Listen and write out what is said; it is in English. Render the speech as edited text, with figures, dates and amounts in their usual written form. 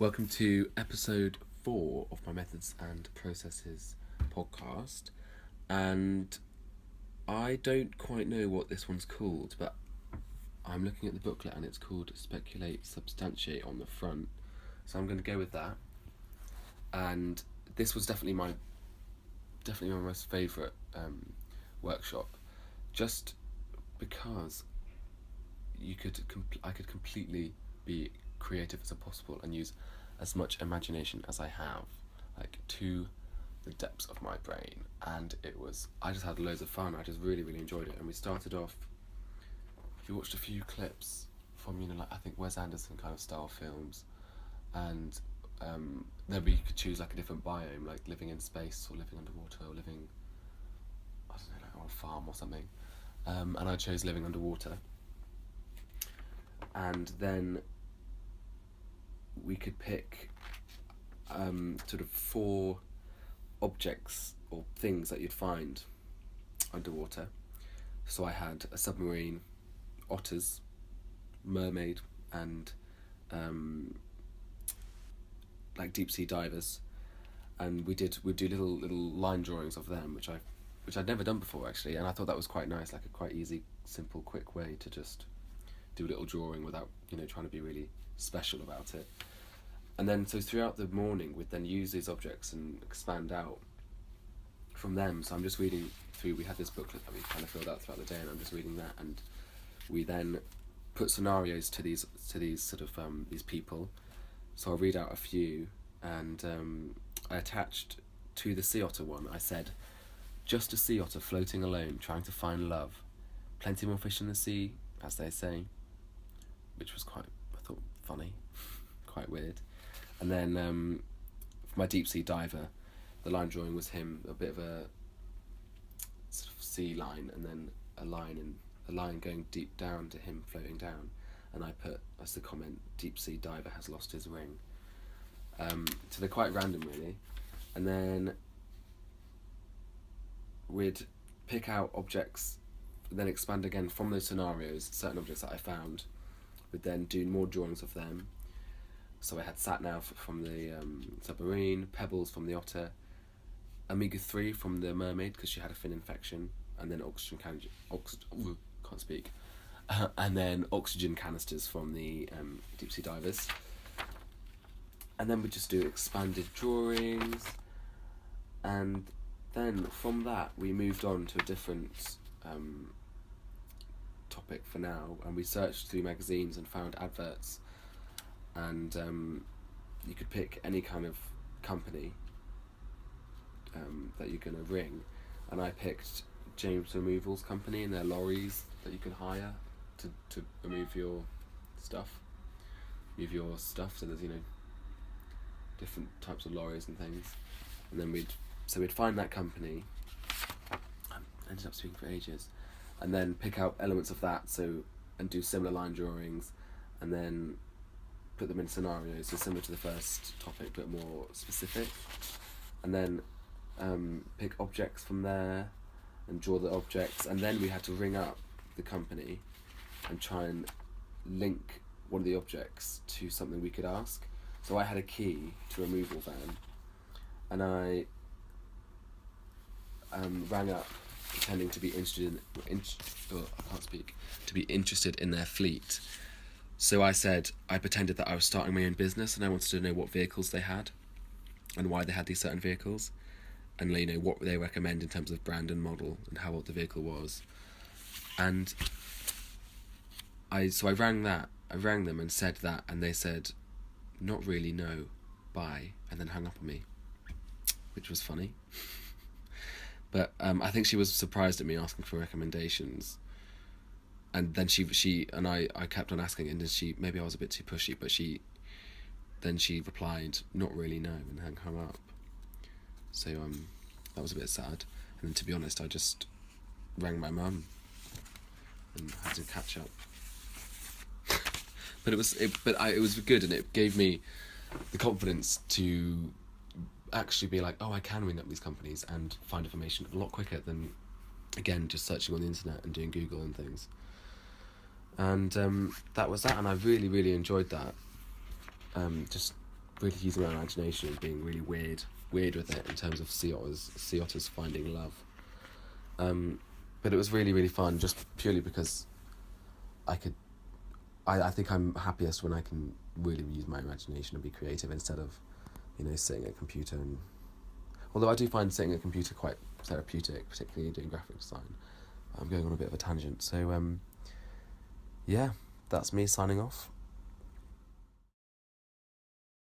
Welcome to episode 4 of my Methods and Processes podcast. And I don't quite know what this one's called, but I'm looking at the booklet and it's called Speculate, Substantiate on the front. So I'm going to go with that. And this was definitely my most favourite workshop, just because I could completely be creative as possible and use as much imagination as I have, like, to the depths of my brain. And I just had loads of fun. I just really enjoyed it. And we started off, we watched a few clips from, I think Wes Anderson kind of style films, and then we could choose like a different biome, like living in space or living underwater or living, I don't know, like on a farm or something. And I chose living underwater. And then we could pick sort of 4 objects or things that you'd find underwater. So I had a submarine, otters, mermaid, and like deep sea divers, and we'd do little line drawings of them, which I'd never done before actually, and I thought that was quite nice, like a quite easy, simple, quick way to just do a little drawing without trying to be really special about it. And then so throughout the morning we'd then use these objects and expand out from them. So I'm just reading through, we had this booklet that we kind of filled out throughout the day, and I'm just reading that, and we then put scenarios to these sort of these people. So I'll read out a few, and I attached to the sea otter one, I said, just a sea otter floating alone, trying to find love. Plenty more fish in the sea, as they say. Which was quite, I thought, funny, quite weird. And then for my deep sea diver, the line drawing was him, a bit of a sort of sea line, and then a line going deep down to him floating down. And I put as the comment, deep sea diver has lost his ring. So they're quite random really. And then we'd pick out objects, then expand again from those scenarios, certain objects that I found. We'd then do more drawings of them. So I had sat-nav from the submarine, pebbles from the otter, omega-3 from the mermaid because she had a fin infection, and then and then oxygen canisters from the deep sea divers. And then we just do expanded drawings, and then from that we moved on to a different topic for now, and we searched through magazines and found adverts, and you could pick any kind of company that you're going to ring, and I picked James Removals Company and their lorries that you can hire to remove your stuff. So there's different types of lorries and things, and then we'd find that company. I ended up speaking for ages. And then pick out elements of that, and do similar line drawings, and then put them in scenarios, so similar to the first topic but more specific. And then pick objects from there and draw the objects, and then we had to ring up the company and try and link one of the objects to something we could ask. So I had a key to a removal van, and I rang up pretending to be interested in their fleet. So I said, I pretended that I was starting my own business and I wanted to know what vehicles they had and why they had these certain vehicles, and what they recommend in terms of brand and model and how old the vehicle was. And I rang them and said that, and they said, not really, no, bye, and then hung up on me, which was funny. But I think she was surprised at me asking for recommendations, and then she and I kept on asking, and then maybe I was a bit too pushy, but she replied, not really, no, and hung up. So that was a bit sad. And then, to be honest, I just rang my mum and had to catch up. But it was good, and it gave me the confidence to actually be like, I can ring up these companies and find information a lot quicker than, again, just searching on the internet and doing Google and things. And that was that, and I really enjoyed that. Just really using my imagination and being really weird with it in terms of sea otters finding love. But it was really, really fun, just purely because I think I'm happiest when I can really use my imagination and be creative instead of, sitting at a computer. And although I do find sitting at a computer quite therapeutic, particularly doing graphic design. I'm going on a bit of a tangent. So, yeah, that's me signing off.